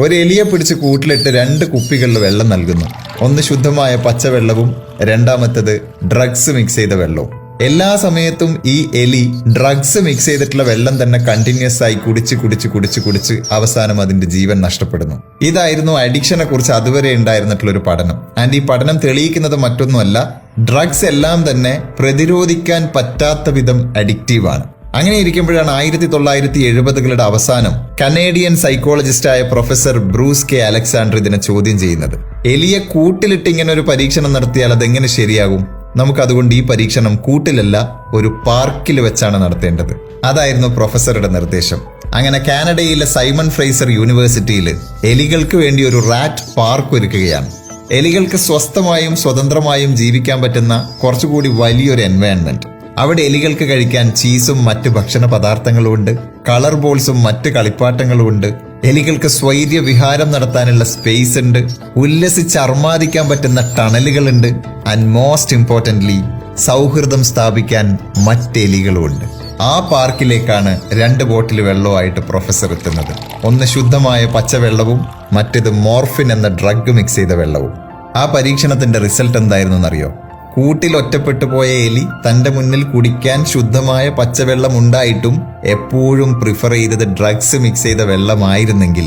ഒരു എലിയെ പിടിച്ച് കൂട്ടിലിട്ട് 2 കുപ്പികളിൽ വെള്ളം നൽകുന്നു. ഒന്ന് ശുദ്ധമായ പച്ചവെള്ളവും രണ്ടാമത്തത് ഡ്രഗ്സ് മിക്സ് ചെയ്ത വെള്ളവും. എല്ലാ സമയത്തും ഈ എലി ഡ്രഗ്സ് മിക്സ് ചെയ്തിട്ടുള്ള വെള്ളം തന്നെ കണ്ടിന്യൂസ് ആയി കുടിച്ച് അവസാനം അതിന്റെ ജീവൻ നഷ്ടപ്പെടുന്നു. ഇതായിരുന്നു അഡിക്ഷനെ കുറിച്ച് അതുവരെ ഉണ്ടായിരുന്നിട്ടുള്ള ഒരു പഠനം. ആൻഡ് ഈ പഠനം തെളിയിക്കുന്നത് മറ്റൊന്നുമല്ല, ഡ്രഗ്സ് എല്ലാം തന്നെ പ്രതിരോധിക്കാൻ പറ്റാത്ത വിധം അഡിക്റ്റീവാണ്. അങ്ങനെ ഇരിക്കുമ്പോഴാണ് 1970കളുടെ അവസാനം കനേഡിയൻ സൈക്കോളജിസ്റ്റായ പ്രൊഫസർ ബ്രൂസ് കെ അലക്സാണ്ടർ ഇതിനെ ചോദ്യം ചെയ്യുന്നത്. എലിയെ കൂട്ടിലിട്ട് ഇങ്ങനെ ഒരു പരീക്ഷണം നടത്തിയാൽ അതെങ്ങനെ ശരിയാകും? നമുക്കതുകൊണ്ട് ഈ പരീക്ഷണം കൂട്ടിലല്ല, ഒരു പാർക്കിൽ വെച്ചാണ് നടത്തേണ്ടത്. അതായിരുന്നു പ്രൊഫസറുടെ നിർദ്ദേശം. അങ്ങനെ കാനഡയിലെ സൈമൺ ഫ്രേസർ യൂണിവേഴ്സിറ്റിയിൽ എലികൾക്ക് വേണ്ടി ഒരു റാറ്റ് പാർക്ക് ഒരുക്കുകയാണ്. എലികൾക്ക് സ്വസ്ഥമായും സ്വതന്ത്രമായും ജീവിക്കാൻ പറ്റുന്ന കുറച്ചുകൂടി വലിയൊരു എൻവയൺമെന്റ്. അവിടെ എലികൾക്ക് കഴിക്കാൻ ചീസും മറ്റ് ഭക്ഷണ പദാർത്ഥങ്ങളും ഉണ്ട്, കളർ ബോൾസും മറ്റ് കളിപ്പാട്ടങ്ങളും ഉണ്ട്. എലികൾക്ക് സ്വൈര്യ വിഹാരം നടത്താനുള്ള സ്പേസ് ഉണ്ട്, ഉല്ലസിച്ച് അർമാദിക്കാൻ പറ്റുന്ന ടണലുകളുണ്ട്. ആൻഡ് മോസ്റ്റ് ഇമ്പോർട്ടന്റ്ലി, സൗഹൃദം സ്ഥാപിക്കാൻ മറ്റെലികളും ഉണ്ട്. ആ പാർക്കിലേക്കാണ് 2 ബോട്ടിൽ വെള്ളവുമായിട്ട് പ്രൊഫസർ എത്തുന്നത്. ഒന്ന് ശുദ്ധമായ പച്ചവെള്ളവും മറ്റേത് മോർഫിൻ എന്ന ഡ്രഗ് മിക്സ് ചെയ്ത വെള്ളവും. ആ പരീക്ഷണത്തിന്റെ റിസൾട്ട് എന്തായിരുന്നെന്നറിയോ? കൂട്ടിൽ ഒറ്റപ്പെട്ടു പോയ എലി തന്റെ മുന്നിൽ കുടിക്കാൻ ശുദ്ധമായ പച്ചവെള്ളം ഉണ്ടായിട്ടും എപ്പോഴും പ്രിഫർ ചെയ്തത് ഡ്രഗ്സ് മിക്സ് ചെയ്ത വെള്ളമായിരുന്നെങ്കിൽ,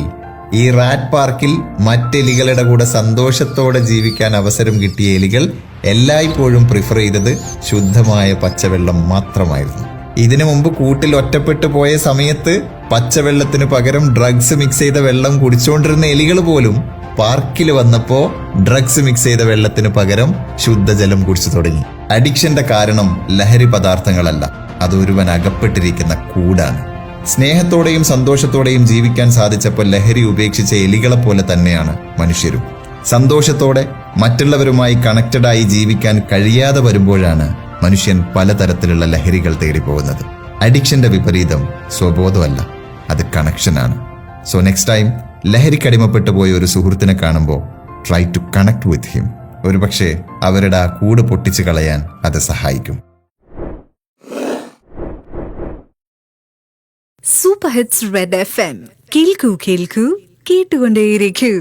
ഈ റാറ്റ് പാർക്കിൽ മറ്റെലികളുടെ കൂടെ സന്തോഷത്തോടെ ജീവിക്കാൻ അവസരം കിട്ടിയ എലികൾ എല്ലായ്പ്പോഴും പ്രിഫർ ചെയ്തത് ശുദ്ധമായ പച്ചവെള്ളം മാത്രമായിരുന്നു. ഇതിനു മുമ്പ് കൂട്ടിൽ ഒറ്റപ്പെട്ടു പോയ സമയത്ത് പച്ചവെള്ളത്തിന് പകരം ഡ്രഗ്സ് മിക്സ് ചെയ്ത വെള്ളം കുടിച്ചുകൊണ്ടിരുന്ന എലികൾ പോലും പാർക്കിൽ വന്നപ്പോ ഡ്രഗ്സ് മിക്സ് ചെയ്ത വെള്ളത്തിന് പകരം ശുദ്ധജലം കുടിച്ചു തുടങ്ങി. അഡിക്ഷന്റെ കാരണം ലഹരി പദാർത്ഥങ്ങളല്ല, അത് ഒരുവൻ അകപ്പെട്ടിരിക്കുന്ന കൂടാണ്. സ്നേഹത്തോടെയും സന്തോഷത്തോടെയും ജീവിക്കാൻ സാധിച്ചപ്പോൾ ലഹരി ഉപേക്ഷിച്ച എലികളെ പോലെ തന്നെയാണ് മനുഷ്യരും. സന്തോഷത്തോടെ മറ്റുള്ളവരുമായി കണക്റ്റഡായി ജീവിക്കാൻ കഴിയാതെ വരുമ്പോഴാണ് മനുഷ്യൻ പലതരത്തിലുള്ള ലഹരികൾ തേടിപ്പോകുന്നത്. അഡിക്ഷന്റെ വിപരീതം സ്വബോധമല്ല, അത് കണക്ഷനാണ്. സോ നെക്സ്റ്റ് ടൈം ലഹരിക്കടിമപ്പെട്ടു പോയ ഒരു സുഹൃത്തിനെ കാണുമ്പോൾ try to connect with him. ഒരുപക്ഷെ അവരുടെ ആ കൂട് പൊട്ടിച്ചു കളയാൻ അത് സഹായിക്കും. Super hits red FM. കേൾക്കൂ കേൾക്കൂ, കേട്ടുകൊണ്ടേയിരിക്കൂ.